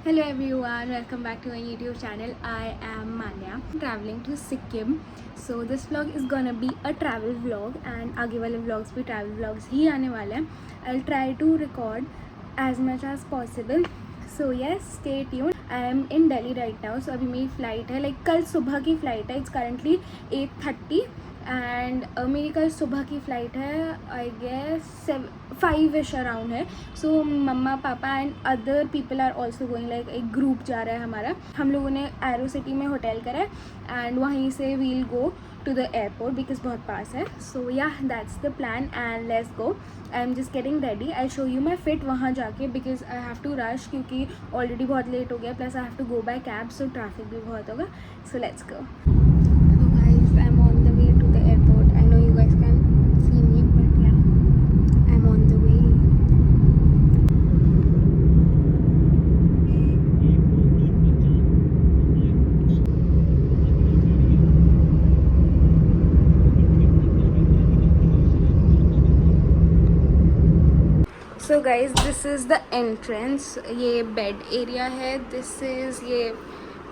Hello everyone, welcome back to my YouTube channel. I am Manya. I'm traveling to Sikkim. So this vlog is gonna be a travel vlog and आगे वाले vlogs भी travel vlogs ही आने वाले हैं. I'll try to record as much as possible. So yes, stay tuned. I am in Delhi right now. So अभी मेरी flight है, like कल सुबह की flight है. It's currently 8:30 एंड मेरी कल सुबह की फ़्लाइट है. आई गेस 5-ish अराउंड है. सो मम्मा पापा and other people are also going, like एक ग्रुप जा रहा है हमारा. हम लोगों ने एरो सिटी में होटल करा है एंड वहीं से we'll go to the airport because बहुत पास है. So yeah that's the plan and let's go. I am just getting ready. I show you my fit वहाँ जाके because I have to rush क्योंकि ऑलरेडी बहुत late हो गया. Plus I have to go by cab, so traffic भी बहुत होगा. So let's go. So guys this is the entrance. ये बेड एरिया है. दिस इज़ ये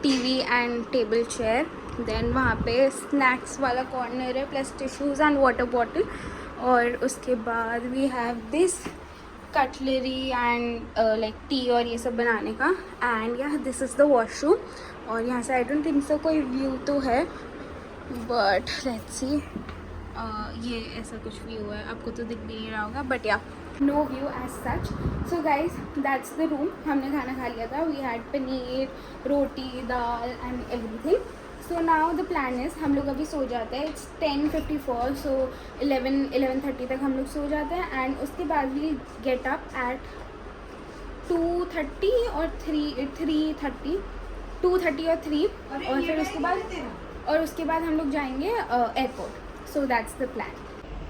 TV and table chair. Then वहाँ पे स्नैक्स वाला कॉर्नर है plus tissues and water bottle. और उसके बाद we have this cutlery and like tea और ये सब बनाने का. एंड या दिस इज़ द वॉशरूम. और यहाँ से आई डोंट थिंक सो कोई व्यू तो है बट लेट्स सी. ये ऐसा कुछ व्यू है, आपको तो दिख भी नहीं रहा होगा but yeah no view as such. So guys that's the room. हमने खाना खा लिया था. We had paneer, roti, dal and everything. So now the plan is हम लोग अभी सो जाते हैं. इट्स 10:54. सो 11:30 तक हम लोग सो जाते हैं एंड उसके बाद वी गेट अप एट 2:30 और 3:30 2:30 और 3. और फिर उसके बाद हम लोग जाएंगे airport. So that's the plan.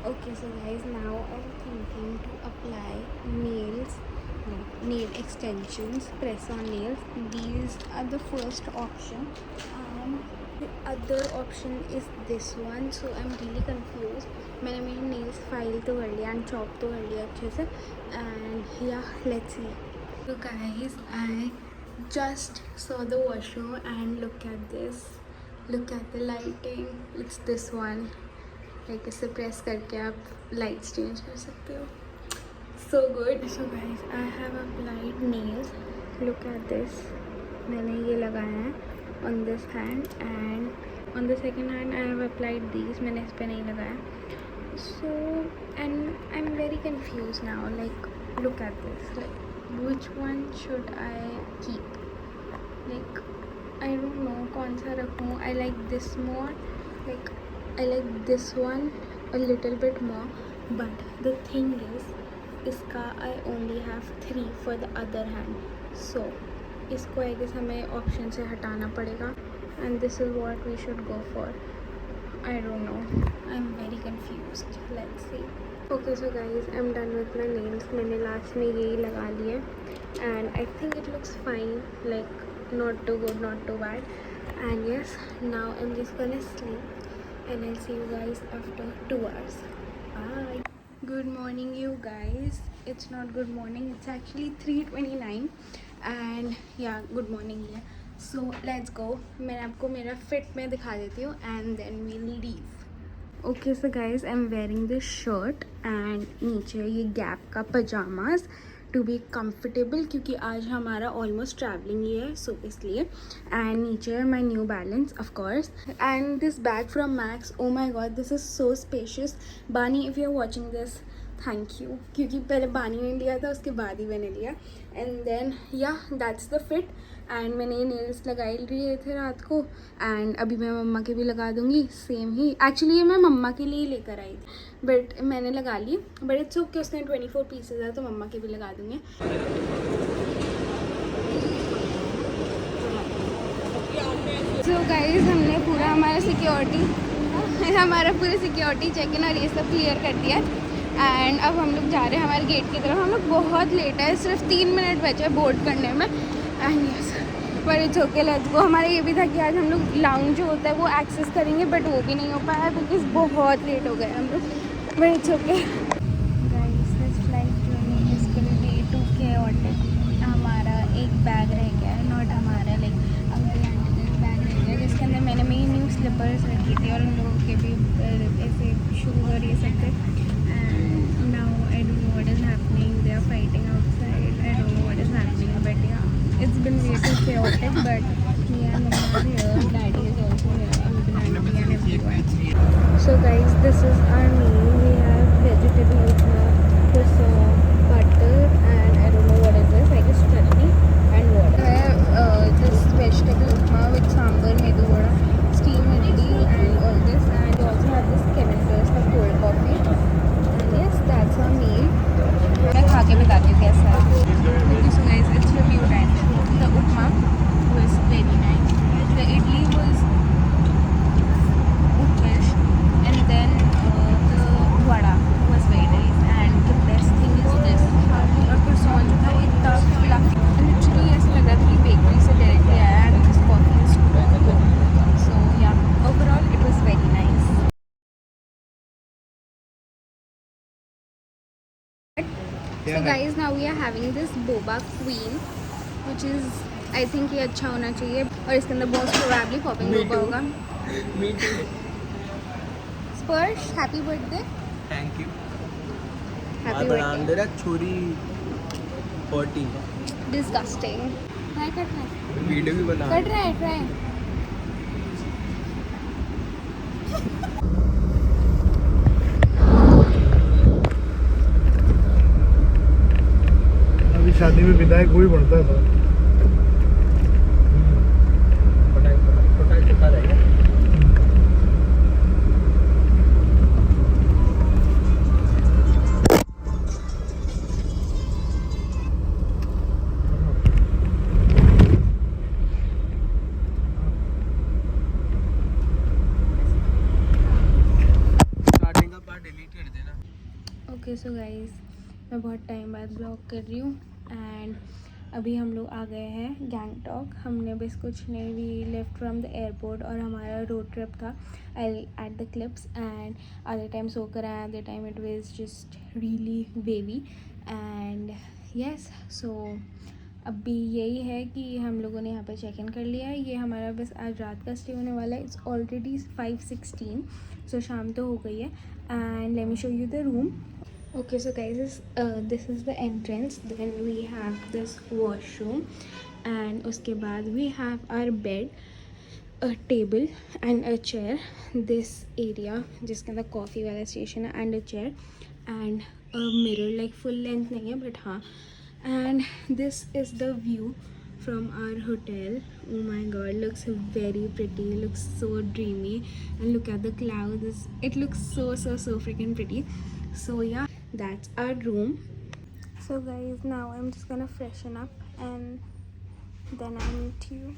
Okay, so guys, now I'm thinking to apply nail extensions, press on nails. These are the first option and the other option is this one. So I'm really confused. मैंने मेरे nails file तो कर लिया and chop तो कर लिया अच्छे से. And yeah, let's see. So guys, I just saw the washroom and look at this. Look at the lighting. It's this one. Like इसे प्रेस करके आप लाइट्स चेंज कर सकते हो. So good. So guys I have applied nails. Look at this. मैंने ये लगाया है on this hand and on the second hand I have applied these. मैंने इस पर नहीं लगाया. So and I am very confuse now. Like look at this. Like which one should I keep. Like I don't no कौन सा रखूँ. I like this more. Like I like this one a little bit more, but the thing is इसका I only have 3 for the other hand, so इसको I guess हमें option से हटाना पड़ेगा and this is what we should go for. I don't know, I'm very confused. Let's see. Okay, so guys, I'm done with my nails. मैंने last में यही लगा लिए and I think it looks fine, like not too good, not too bad. And yes, now I'm just gonna sleep and I'll see you guys after 2 hours. Bye. Good morning you guys. It's not good morning, it's actually 3:29 and yeah, good morning here. So let's go. मैं आपको मेरा fit में दिखा देती हूँ and then we'll leave. Okay, so guys, I'm wearing this shirt and नीचे ये Gap का pajamas टू बी कम्फर्टेबल क्योंकि आज हमारा ऑलमोस्ट ट्रैवलिंग ही है. सो इसलिए. एंड नीचे my New Balance of course and this bag from Max. Oh my God, this is so spacious. Bani, if you are watching this, thank you. क्योंकि पहले बानी ने लिया था, उसके बाद ही मैंने लिया. एंड देन या दैट्स द फिट. एंड मैंने ये नेल्स लगाई लिए थे रात को एंड अभी मैं मम्मा के भी लगा दूँगी सेम ही. एक्चुअली ये मैं मम्मा के लिए लेकर आई थी बट मैंने लगा ली. बट इट्स ओके, उसने 24 पीसेज है तो मम्मा के भी लगा दूँगी. सो गाइस, हमने पूरा हमारा पूरा सिक्योरिटी चेक इन और ये सब क्लियर कर दिया एंड अब हम लोग जा रहे हैं हमारे गेट की तरफ. हम लोग बहुत लेट है, सिर्फ 3 मिनट बचे बोर्ड करने में. एंड यस, पर इट्स ओके, लेट्स गो. हमारा ये भी था कि आज हम लोग लाउंज जो होता है वो एक्सेस करेंगे बट वो भी नहीं हो पाया बिकॉज बहुत लेट हो गए हम लोग. But it's okay. Guys, this flight journey is going to be too chaotic. हमारा एक बैग रह गया है बट हमारा लाइक अंकल आंटी का बैग रह गया जिसके अंदर मैंने मेरी न्यू स्लीपर्स रखी थी और उन लोगों के भी ऐसे शूज़ और ये सब थे. And now I don't know what is happening. They are fighting outside. I don't know what is happening but yeah it's been way too chaotic but me and mama are here. Daddy is also here. Uncle auntie and everyone. So guys, this is our meal. We have vegetable upma, croissant, butter, and I don't know what is this. I guess chutney and water. I have this vegetable upma with sambar, medu vada, steam idli, and all this. And we also have this Kevin Pierce का cold coffee. And yes, that's our meal. मैं खा के बताती हूँ कैसा है. Okay, so guys, it's review time. The upma was very nice. The idli was okay, and then the vada was very nice. And the best thing is this. और croissant जो था वो इतना fluffy. Literally ऐसा लग रहा था कि bakery से directly आया and this coffee is super good. So yeah, overall it was very nice. So guys, now we are having this boba queen, which is I think ये अच्छा होना चाहिए और इसके अंदर बहुत probably popping boba होगा. Me too. Spursh, happy birthday. Thank you. Happy birthday. मेरा छोरी 14 Disgusting. Try कर रहा है. वीडियो भी बना कर रहा है try. अभी शादी में विदायक वही बनता है. स्टार्टिंग का पार्ट डिलीट कर देना. ओके सो गाइस, मैं बहुत टाइम बाद ब्लॉग कर रही हूँ एंड अभी हम लोग आ गए हैं गैंगटॉक. हमने बस कुछ नहीं, we left from the airport और हमारा रोड ट्रिप था. I ate the clips and आधे टाइम सोकर आया, आधे time it was just really wavy and yes. So अभी यही है कि हम लोगों ने यहाँ पर चेक इन कर लिया है. ये हमारा बस आज रात का स्टे होने वाला है. इट्स ऑलरेडी 5:16 सो शाम तो हो गई है. And let me show you the room. Okay, so guys, this is the entrance. Then we have this washroom, and उसके बाद we have our bed, a table and a chair. This area जिसके अंदर coffee वाला station है and a chair and a mirror, like full length नहीं है but हाँ. And this is the view from our hotel. Oh my god, looks very pretty, looks so dreamy, and look at the clouds. It looks so freaking pretty. So yeah, that's our room. So guys, now I'm just gonna freshen up and then I'll meet you.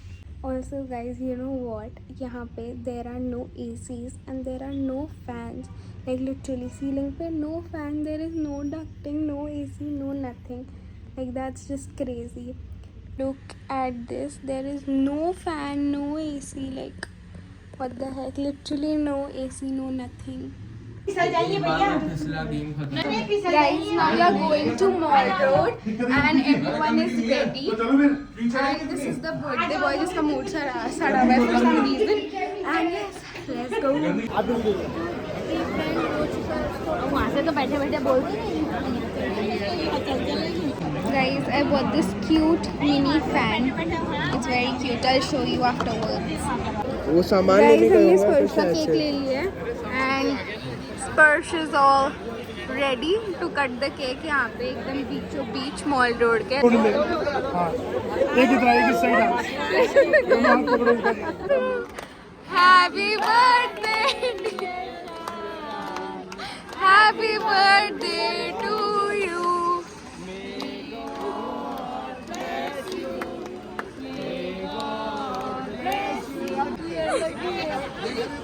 Also guys, you know what, यहाँ पे there are no ACs and there are no fans. Like literally ceiling पे no fan, there is no ducting, no AC, no nothing. Like that's just crazy. Look at this, there is no fan, no AC. Like what the heck, literally no AC, no nothing. फिसला game खत्म. Guys, now we are going to Mall Road and everyone is ready. And this is the birthday boy जिसका mood सड़ा हुआ है for some reason. And yes, let's go. वहाँ से तो बैठे बैठे बोलते नहीं. Guys, I bought this cute mini fan. It's very cute. I'll show you afterwards. वो सामान Guys, लेने हमने का स्पर्श का केक ले लिया है and Spursh is all ready to cut the cake. यहाँ पे एकदम बीचों बीच मॉल रोड के. हाँ, एक इधर आएगी सही Happy birthday, happy birthday to you.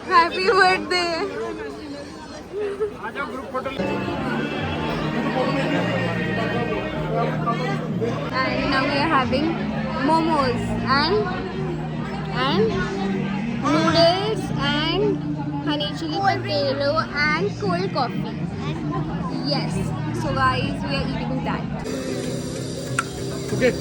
Happy birthday. And now we are having momos and noodles and honey chili potato and cold coffee. Yes. So guys, we are eating that. Okay.